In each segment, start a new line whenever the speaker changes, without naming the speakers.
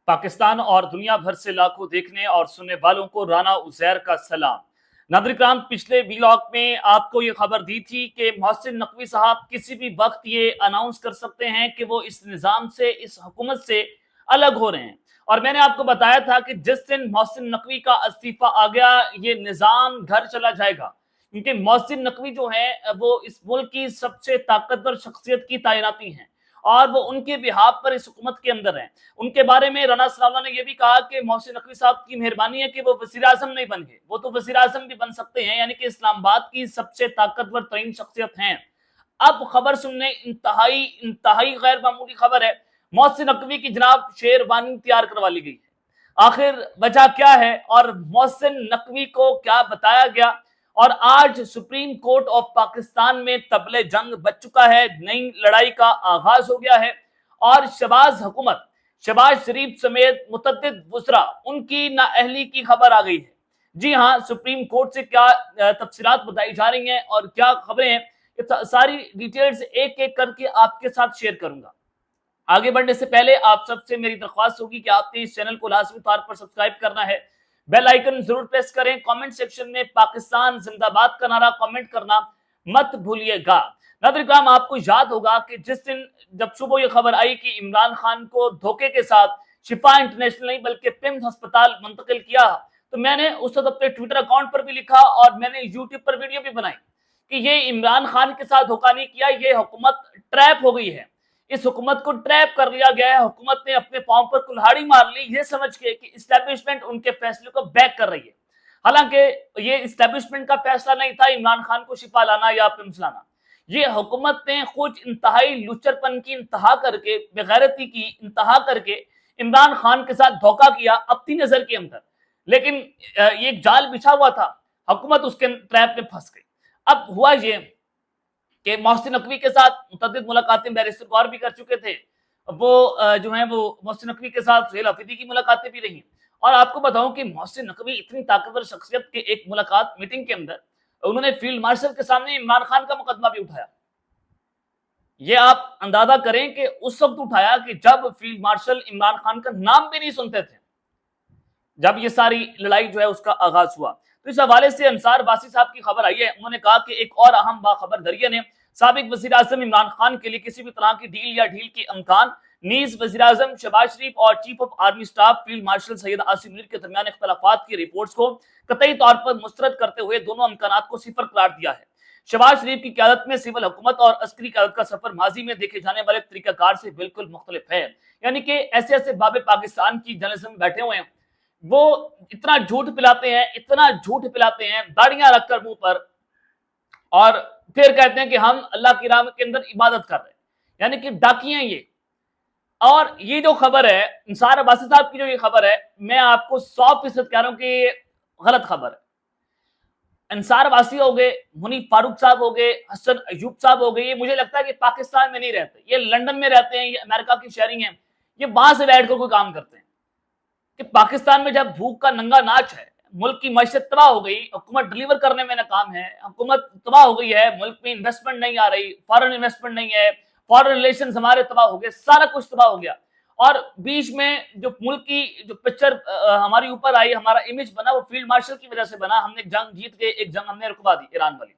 पाकिस्तान और दुनिया भर से लाखों देखने और सुनने वालों को राना उज़ैर का सलाम। नाज़रीन इकराम, पिछले व्लॉग में आपको ये खबर दी थी कि मोहसिन नकवी साहब किसी भी वक्त ये अनाउंस कर सकते हैं कि वो इस निज़ाम से, इस हुकूमत से अलग हो रहे हैं। और मैंने आपको बताया था कि जिस दिन मोहसिन नकवी का इस्तीफा आ गया, ये निज़ाम घर चला जाएगा, क्योंकि मोहसिन नकवी जो है वो इस मुल्क की सबसे ताकतवर शख्सियत की तैनाती हैं और वो उनके बिहाफ पर इस हुकूमत के अंदर हैं। उनके बारे में राना सनाउल्लाह ने यह भी कहा कि मोहसिन नकवी साहब की मेहरबानी है कि वो वज़ीर आज़म नहीं बन गए, वो तो वज़ीर आज़म भी बन सकते हैं, यानी कि इस्लामाबाद की सबसे ताकतवर तरीन शख्सियत हैं। अब खबर सुनने इंतहाई इंतहाई गैर मामूली खबर है। मोहसिन नकवी की जनाब शेरवानी तैयार करवा ली गई है। आखिर वजह क्या है और मोहसिन नकवी को क्या बताया गया? और आज सुप्रीम कोर्ट ऑफ पाकिस्तान में तबले जंग बज चुका है, नई लड़ाई का आगाज हो गया है और शहबाज हुकूमत, शहबाज शरीफ समेत मुतअद्दिद वज़रा, उनकी नाअहली की खबर आ गई है। जी हाँ, सुप्रीम कोर्ट से क्या तफसीलात बताई जा रही हैं और क्या खबरें हैं, ये सारी डिटेल्स एक एक करके आपके साथ शेयर करूंगा। आगे बढ़ने से पहले आप सबसे मेरी दरख्वास्त होगी कि आपने इस चैनल को लाजमी तौर पर सब्सक्राइब करना है, बेल आइकन जरूर प्रेस करें, कमेंट सेक्शन में पाकिस्तान जिंदाबाद का नारा कमेंट करना मत भूलिएगा। नाज़रीन इकराम, आपको याद होगा कि जिस दिन जब सुबह ये खबर आई कि इमरान खान को धोखे के साथ शिफा इंटरनेशनल नहीं बल्कि पिम्स अस्पताल मुंतकिल किया, तो मैंने उस वक्त अपने ट्विटर अकाउंट पर भी लिखा और मैंने यूट्यूब पर वीडियो भी बनाई कि ये इमरान खान के साथ धोखा नहीं किया, ये हुकूमत ट्रैप हो गई है, इस हुकूमत को ट्रैप कर लिया गया है। हुकूमत ने अपने पांव पर कुल्हाड़ी मार ली ये समझ के कि इस्टेब्लिशमेंट उनके फैसले को बैक कर रही है। हालांकि ये इस्टेब्लिशमेंट का फैसला नहीं था इमरान खान को शिफा लाना या पिम्स लाना। ये हुकूमत ने खुद इंतहाई लुचरपन की इंतहा करके, बेगैरती की इंतहा करके इमरान खान के साथ धोखा किया अपनी नजर के अंदर। लेकिन ये एक जाल बिछा हुआ था, हुकूमत उसके ट्रैप में फंस गई। अब हुआ ये कि मोहसिन नकवी के साथ मुतअद्दिद मुलाकातें बैरिस्टर गौहर भी कर चुके थे, वो जो है वो मोहसिन नकवी के साथ सुहेल हफीदी की मुलाकातें भी रही। और आपको बताऊं कि मोहसिन नकवी इतनी ताकतवर शख्सियत के एक मुलाकात मीटिंग के अंदर उन्होंने फील्ड मार्शल के सामने इमरान खान का मुकदमा भी उठाया। ये आप अंदाजा करें कि उस वक्त उठाया कि जब फील्ड मार्शल इमरान खान का नाम भी नहीं सुनते थे, जब ये सारी लड़ाई जो है उसका आगाज हुआ। तो इस हवाले से अंसार वासी साहब की खबर आई है। उन्होंने कहा कि एक और अहम बाखबर दरिया ने साबिक वज़ीर आज़म इमरान खान के लिए किसी भी तरह की डील या ढील की अमकान नीज वज़ीर आज़म शहबाज शरीफ और chief of army staff field marshal Syed Asim Munir के दरमियान इख्तलाफात की रिपोर्ट्स को कतई तौर पर मुस्तरद करते हुए दोनों अमकानात को सिफर करार दिया है। शहबाज शरीफ की क़यादत में सिविल हुकूमत और अस्करी क़यादत का सफर माजी में देखे जाने वाले तरीकाकार से बिल्कुल मुख्तलिफ है। यानी कि ऐसे ऐसे बाबे पाकिस्तान की जर्नलिज्म में बैठे हुए हैं, वो इतना झूठ पिलाते हैं, इतना झूठ पिलाते हैं दाढ़ियां रखकर मुंह पर, और फिर कहते हैं कि हम अल्लाह की राह के अंदर इबादत कर रहे हैं, यानी कि डाकियां ये। और ये जो खबर है अंसार अब्बासी साहब की, जो ये खबर है, मैं आपको 100% कह रहा हूं कि गलत खबर है। अंसार अब्बासी हो गए, मुनीफ फारूक साहब हो गए, हसन अयूब साहब हो गए, ये मुझे लगता है कि पाकिस्तान में नहीं रहते, ये लंदन में रहते हैं, ये अमेरिका की शहरी हैं, ये वहां से बैठकर कोई काम करते हैं। कि पाकिस्तान में जब भूख का नंगा नाच है, मुल्क की मईशत तबाह हो गई, हुकूमत डिलीवर करने में नाकाम है, हुकूमत तबाह हो गई है, मुल्क में इन्वेस्टमेंट नहीं आ रही, फॉरेन इन्वेस्टमेंट नहीं है, फॉरेन रिलेशंस हमारे तबाह हो गए, सारा कुछ तबाह हो गया। और बीच में जो मुल्क की जो पिक्चर हमारी ऊपर आई, हमारा इमेज बना, वो फील्ड मार्शल की वजह से बना। हमने एक जंग जीत के एक जंग हमने रुकवा दी ईरान वाली,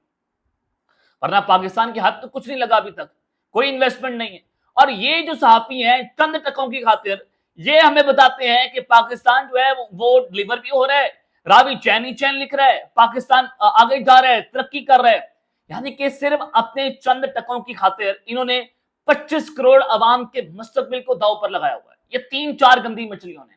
वरना पाकिस्तान के हाथ तो कुछ नहीं लगा अभी तक, कोई इन्वेस्टमेंट नहीं है। और ये जो सहाफी हैं चंद टकों की खातिर ये हमें बताते हैं कि पाकिस्तान जो है वो डिलीवर भी हो रहा है, रावी चैन ही चैन लिख रहा है, पाकिस्तान आगे जा रहा है, तरक्की कर रहा है। यानी कि सिर्फ अपने चंद टकों की खातिर इन्होंने 25 करोड़ अवाम के मुस्तकबिल को दांव पर लगाया हुआ है, ये 3-4 गंदी मछलियों ने।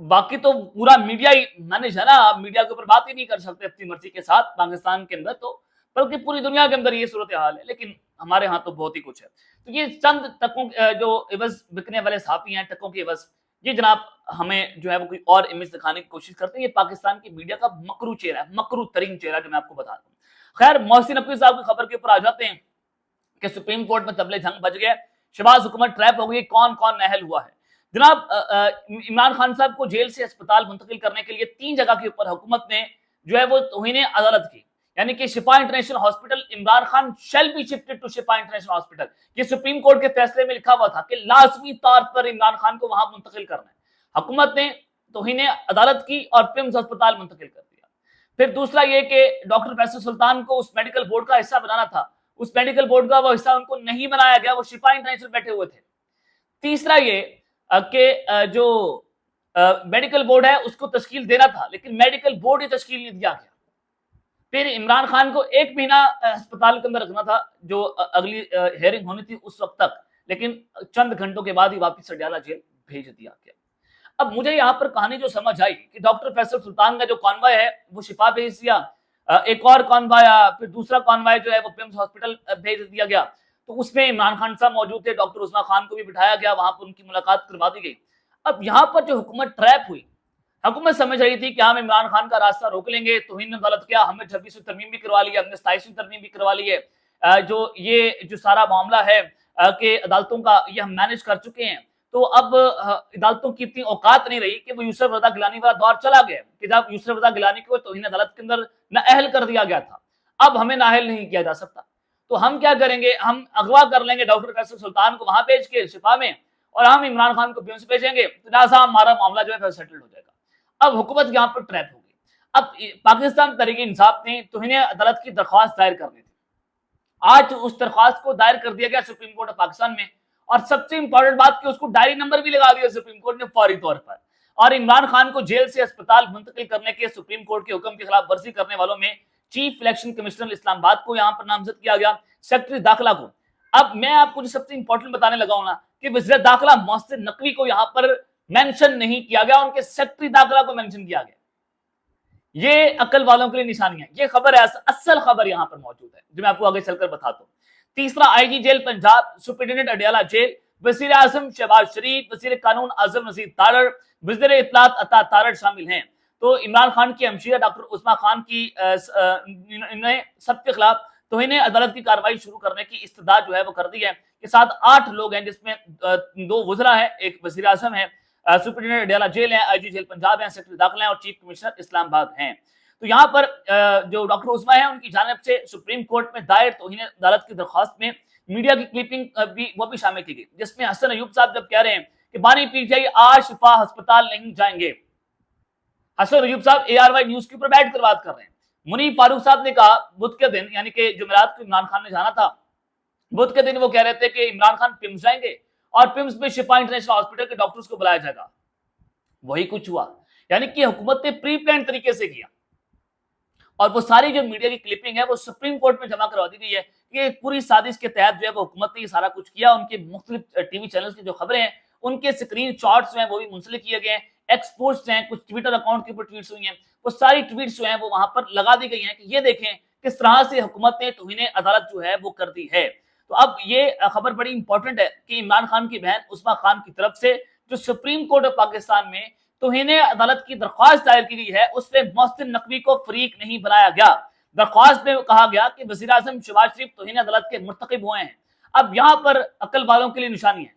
बाकी तो पूरा मीडिया ही मैनेज है ना, आप मीडिया के ऊपर बात ही नहीं कर सकते अपनी मर्जी के साथ पाकिस्तान के अंदर, तो बल्कि पूरी दुनिया के अंदर ये सूरत हाल है, लेकिन हमारे यहाँ तो बहुत ही कुछ है। तो ये चंद टकों जो इवज बिकने वाले साथी हैं, टकों के इवज, ये जनाब हमें जो है वो कोई और इमेज दिखाने की कोशिश करते हैं। ये पाकिस्तान की मीडिया का मकरू चेहरा है, मकरू तरीन चेहरा, जो मैं आपको बता दूं। खैर, मोहसिन नकवी साहब की खबर के ऊपर आ जाते हैं कि सुप्रीम कोर्ट में तबले जंग बज गया, शहबाज हुकूमत ट्रैप हो गई, कौन कौन नाअहल हुआ है। जनाब इमरान खान साहब को जेल से अस्पताल मुंतकिल करने के लिए 3 जगह के ऊपर हुकूमत ने जो है वो तौहीन अदालत की, यानी कि Shifa International Hospital, Imran Khan shall be shifted to Shifa International Hospital. ये सुप्रीम कोर्ट के फैसले में लिखा हुआ था कि लाजमी तौर पर इमरान खान को वहां मुंतकिल करना है। हुकूमत ने तौहीन अदालत की और पिम्स अस्पताल मुंतकिल कर दिया। फिर दूसरा ये कि डॉक्टर फैसल सुल्तान को उस मेडिकल बोर्ड का हिस्सा बनाना था, उस मेडिकल बोर्ड का वो हिस्सा उनको नहीं बनाया गया, वो शिफा इंटरनेशनल बैठे हुए थे। तीसरा ये कि जो मेडिकल बोर्ड है उसको तश्कील देना था, लेकिन मेडिकल बोर्ड ही तश्कील नहीं दिया गया। फिर इमरान खान को 1 महीना अस्पताल के अंदर रखना था, जो अगली हेयरिंग होनी थी उस वक्त तक, लेकिन चंद घंटों के बाद ही वापस अडयाला जेल भेज दिया गया। अब मुझे यहाँ पर कहानी जो समझ आई कि डॉक्टर फैसल सुल्तान का जो कॉन्वॉय है वो शिफा भेज दिया, एक और कॉन्वॉय, फिर दूसरा कॉन्वॉय जो है वो पिम्स हॉस्पिटल भेज दिया गया। तो उसमें इमरान खान साहब मौजूद थे, डॉक्टर उस्मा खान को भी बिठाया गया, वहां पर उनकी मुलाकात करवा दी गई। अब यहाँ पर जो हुकूमत ट्रैप हुई, हुकूमत समझ रही थी कि हम इमरान खान का रास्ता रोक लेंगे, तौहीन अदालत क्या, हमने 26वीं तरमीम भी करवा ली है, हमने 27वीं तरमीम भी करवा ली है, जो ये जो सारा मामला है कि अदालतों का ये हम मैनेज कर चुके हैं। तो अब अदालतों की इतनी औकात नहीं रही कि वो यूसुफ रजा गिलानी वाला दौर चला गया कि जब यूसुफ रजा गिलानी को तौहीन अदालत के अंदर नाअहल कर दिया गया था, अब हमें नाअहल नहीं किया जा सकता। तो हम क्या करेंगे, हम अगवा कर लेंगे डॉक्टर फैसल सुल्तान को वहां भेज के शिफा में, और हम इमरान खान को पिम्स भेजेंगे, तो लिहाजा हमारा मामला जो है सेटल्ड हो जाएगा। अब हुकूमत यहाँ पर ट्रैप हो गई। अब पाकिस्तान तहरीक इंसाफ ने तौहीन अदालत की दरख्वास्त दायर करनी थी, आज उस दरख्वास्त को दायर कर दिया गया सुप्रीम कोर्ट ऑफ पाकिस्तान में, और सबसे इंपॉर्टेंट बात कि उसको डायरी नंबर भी लगा दिया सुप्रीम कोर्ट ने फौरी तौर पर। और इमरान खान को जेल से अस्पताल मुंतकिल करने के सुप्रीम कोर्ट के हुक्म की खिलाफ वर्जी करने वालों में चीफ इलेक्शन कमिश्नर इस्लामाबाद को यहाँ पर नामजद किया गया, सेक्रेटरी दाखिला को। अब मैं आपको जो सबसे इंपॉर्टेंट बताने लगा हूं ना कि वज़ीर दाखिला मोहसिन नकवी को यहाँ पर मेंशन नहीं किया गया, उनके सेक्रेटरी दाखिला को मेंशन किया गया। ये अकल वालों के लिए निशानी है। ये खबर है, असल खबर यहाँ पर मौजूद है, जो मैं आपको आगे चलकर बताता हूँ। तीसरा, IG jail Punjab, superintendent Adiala jail, वज़ीर आज़म शहबाज शरीफ, वज़ीर कानून आज़म नज़ीर तारड़, वज़ीर इत्तलात अता तारड़ शामिल हैं। तो इमरान खान की हमशीरा डॉक्टर उस्मा खान की ने सबके खिलाफ तौहीन अदालत की कार्रवाई शुरू करने की इस्तदा जो है वो कर दी है। के साथ 8 लोग हैं, जिसमें 2 वज़रा है, एक वज़ीर आज़म है, सुप्रिंटेंडेंट अडयाला जेल है, आईजी जेल पंजाब है, सेक्रेटरी दाखिला है और चीफ कमिश्नर इस्लामाबाद हैं। तो यहाँ पर जो डॉक्टर उस्मा है उनकी जानिब से सुप्रीम कोर्ट में दायर तौहीन अदालत की दरख्वास्त में मीडिया की क्लिपिंग भी शामिल की गई, जिसमें हसन अयूब साहब जब कह रहे हैं कि बानी पीटीआई आज शिफा अस्पताल नहीं जाएंगे। हसन अयूब साहब ARY न्यूज के ऊपर बैठ कर बात कर रहे हैं। मुनीब फारूक साहब ने कहा बुध के दिन, यानी कि जुमेरात को इमरान खान ने जाना था, बुध के दिन वो कह रहे थे कि इमरान खान पिम्स जाएंगे और पिम्स में शिफा इंटरनेशनल हॉस्पिटल के डॉक्टर्स को बुलाया जाएगा। वही कुछ हुआ, यानी कि हुकूमत ने प्री प्लान तरीके से किया, और वो सारी जो मीडिया की क्लिपिंग है वो सुप्रीम कोर्ट में जमा करवा दी गई है कि पूरी साजिश के तहत जो है वो हुकूमत ने ये सारा कुछ किया। उनके मुख्तलिफ टीवी चैनल्स की जो खबरें हैं उनके स्क्रीन शॉट्स जो हैं वो भी मुंसलिक किए गए हैं, एक्सपोर्ट्स हैं, कुछ ट्विटर अकाउंट के ऊपर ट्वीट्स हुई हैं, वो सारी ट्वीट्स जो हैं वो वहां पर लगा दी गई हैं कि ये देखें किस तरह से हुकूमत ने तौहीन अदालत जो है वो कर दी है। तो अब ये खबर बड़ी इंपॉर्टेंट है कि इमरान खान की बहन उस्मा खान की तरफ से जो सुप्रीम कोर्ट ऑफ पाकिस्तान में तौहीन अदालत की दरख्वास्त दायर की गई है उसमें मोहसिन नकवी को फरीक नहीं बनाया गया। दरख्वास्त में कहा गया कि वज़ीर आज़म शहबाज शरीफ तौहीन अदालत के मुर्तकिब हुए हैं। अब यहाँ पर अकल वालों के लिए निशानी है,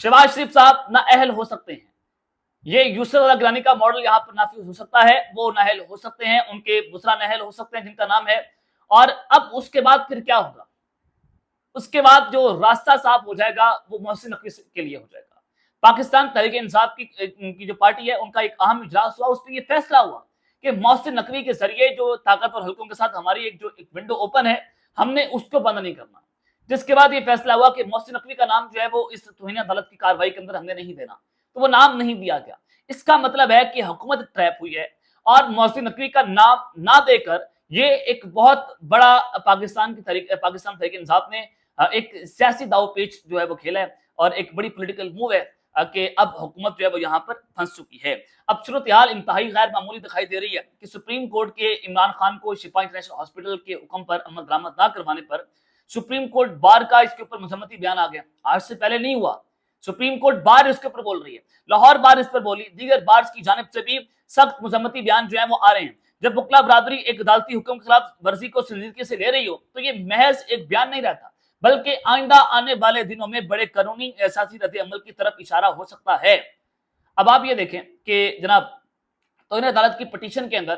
शहबाज शरीफ साहब नाअहल हो सकते हैं, ये यूसुफ रज़ा गिलानी का मॉडल यहाँ पर नाफिज हो सकता है, वो नाअहल हो सकते हैं, उनके दूसरा नाअहल हो सकते हैं जिनका नाम है। और अब उसके बाद फिर क्या होगा, उसके बाद जो रास्ता साफ हो जाएगा वो मोहसिन नकवी के लिए हो जाएगा। पाकिस्तान तहरीक इंसाफ की जो पार्टी है उनका एक अहम इजलास हुआ, उसमें ये फैसला हुआ कि मोहसिन नकवी के जरिए जो ताकतवर हल्कों के साथ हमारी एक विंडो ओपन है, हमने उसको बंद नहीं करना। जिसके बाद ये फैसला हुआ कि मोहसिन नकवी का नाम जो है वो इस तौहीन अदालत की कार्रवाई के अंदर हमने नहीं देना, तो वो नाम नहीं दिया गया। इसका मतलब है कि हुकूमत ट्रैप हुई है और मोहसिन नकवी का नाम ना देकर ये एक बहुत बड़ा पाकिस्तान तहरीक इंसाफ ने एक सियासी दाव पेच जो है वो खेला है, और एक बड़ी पॉलिटिकल मूव है कि अब हुकूमत जो है वो यहाँ पर फंस चुकी है। अब सूरत हाल इंतहाई गैर मामूली दिखाई दे रही है कि सुप्रीम कोर्ट के इमरान खान को शिफा इंटरनेशनल हॉस्पिटल के हुक्म पर अमल दरामद ना करवाने पर सुप्रीम कोर्ट बार का इसके ऊपर मजम्मती बयान आ गया। आज से पहले नहीं हुआ, सुप्रीम कोर्ट बार इसके ऊपर बोल रही है, लाहौर बार इस पर बोली, दीगर बार्स की जानिब से भी सख्त मजम्मती बयान जो है वो आ रहे हैं। जब वकला बरादरी एक अदालती हुक्म के खिलाफ वर्जी को संजीदगी से ले रही हो तो ये महज एक बयान नहीं रहता, बल्कि आइंदा आने वाले दिनों में बड़े कानूनी एहसासी रद्द अमल की तरफ इशारा हो सकता है। अब आप ये देखें कि जनाब तौहीन अदालत की पिटीशन के अंदर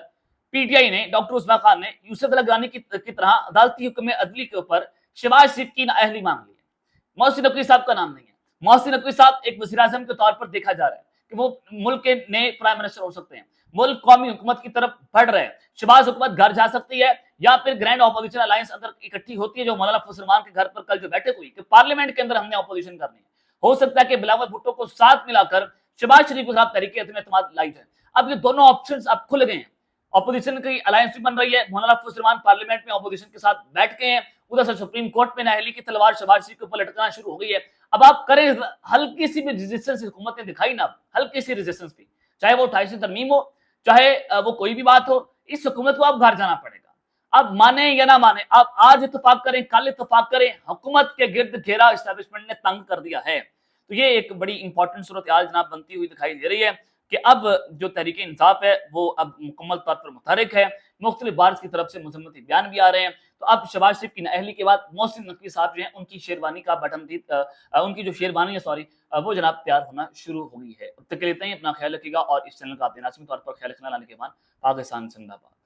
पी टी आई ने डॉक्टर उस्मा खान ने यूसुफ लगानी की तरह अदालती हुक्म अदली के ऊपर शहबाज शरीफ की नाअहली मांग ली है। मोहसिन नकवी साहब का नाम नहीं है। मोहसिन नकवी साहब एक वज़ीर आज़म के तौर पर देखा जा रहा है कि वो मुल्क के नए प्राइम मिनिस्टर हो सकते हैं। मुल्क कौमी हुकूमत की तरफ बढ़ रहे हैं। शहबाज हुकूमत घर जा सकती है या फिर ग्रैंड ऑपोजिशन अलायंस अंदर इकट्ठी होती है, जो मौलाना फजल रहमान के घर पर कल जो बैठक हुई कि पार्लियामेंट के अंदर हमने ऑपोजिशन करनी है। हो सकता है कि बिलावल भुट्टो को साथ मिलाकर शहबाज शरीफ के साथ तहरीक एतमाद लाई जाए। अब ये दोनों ऑप्शंस अब खुल गए हैं। ऑपोजिशन की अलायंस भी बन रही है। मौलाना फजल रहमान पार्लियामेंट में ऑपोजिशन के साथ बैठ गए हैं। उधर से सुप्रीम कोर्ट में नाअहली की तलवार शहबाज शरीफ के ऊपर लटकना शुरू हो गई है। अब आप करें, हल्की सी भी रेजिस्टेंस हुकूमत ने दिखाई ना, हल्की सी रेजिस्टेंस भी, चाहे वो 28वीं तरमीम हो, चाहे वो कोई भी बात हो, इस हुकूमत को अब घर जाना पड़ेगा। अब माने या ना माने, आप आज इत्तेफाक करें, कल इत्तेफाक करें, हुकूमत के गिर्द घेरा एस्टेब्लिशमेंट ने तंग कर दिया है। तो ये एक बड़ी इंपॉर्टेंट सूरत हाल जनाब बनती हुई दिखाई दे रही है कि अब जो तहरीक इंसाफ है वो अब मुकम्मल तौर पर मुतहरिक है। मुख्तलिफ बार्स की तरफ से मजम्मती बयान भी आ रहे हैं। तो अब शहबाज शरीफ की नाअहली के बाद मोहसिन नकवी साहब जो हैं, उनकी शेरवानी का बटन भी उनकी जो शेरवानी है सॉरी वो जनाब तैयार होना शुरू हो गई है। अब तक के लिए इतना ही। अपना ख्याल रखिएगा और इस चैनल का आप लाजमी तौर पर ख्याल रखना। लाने के बाद पाकिस्तान जिंदाबाद।